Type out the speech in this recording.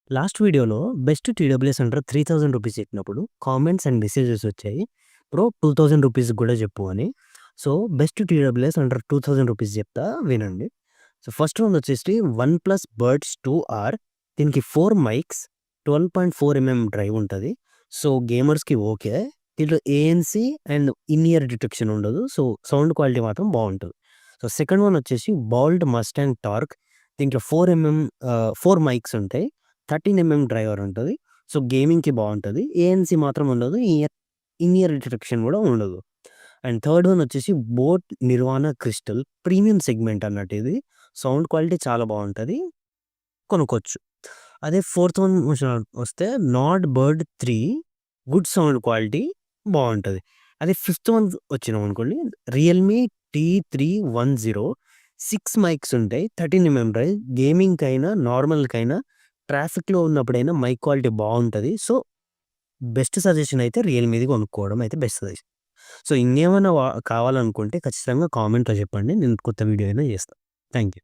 Last వీడియోలో best TWS under 3000 rupees చెప్పినప్పుడు comments and messages వచ్చాయి. బ్రో 2000 రూపీస్ కూడా చెప్పు అని. So, best TWS under 2000 rupees చెప్తా వినండి. సో, ఫస్ట్ వన్ వచ్చేసి వన్ ప్లస్ బర్డ్స్ 2R. దీనికి 4 మైక్స్, 12.4 డ్రైవ్ ఉంటది. సో, గేమర్స్‌కి ఓకే. దీంట్లో ANC and in ear detection ఉండదు. సో, సౌండ్ క్వాలిటీ మాత్రం బావుంటది. సో, సెకండ్ వన్ వచ్చేసి బాల్డ్ మస్టాంగ్ టార్క్. దీంట్లో 4 మైక్స్ ఉంటాయి. 13 డ్రైవర్ ఉంటది. సో, గేమింగ్‌కి బావుంటది. ఏఎన్‌సి మాత్రం ఉండదు. ఇన్ ఇయర్ డిటెక్షన్ గూడా ఉండదు. అండ్ థర్డ్ వన్ వచ్చేసి బోట్ నిర్వాణ క్రిస్టల్ ప్రీమియం సెగ్మెంట్ అన్నట్టు ఇది. సౌండ్ క్వాలిటీ చాలా బావుంటది. కొనుక్కోవచ్చు. అదే ఫోర్త్ వన్ వస్తే నాడ్ బర్డ్ 3 గుడ్ సౌండ్ క్వాలిటీ బావుంటది. అదే ఫిఫ్త్ వన్ వచ్చినామనుకోండి రియల్‌మీ T310 6 మైక్స్ ఉంటాయి. 13 డ్రైవ్ గేమింగ్‌కైనా, నార్మల్‌కైనా, ట్రాఫిక్‌లో ఉన్నప్పుడైనా మైక్ క్వాలిటీ బావుంటది. సో, బెస్ట్ సజెషన్ అయితే రియల్‌మీది కొనుక్కోవడం అయితే బెస్ట్ సజెషన్. సో, ఇంకేమైనా కావాలనుకుంటే ఖచ్చితంగా కామెంట్‌లో చెప్పండి. నేను కొత్త వీడియో అయినా చేస్తా. Thank you.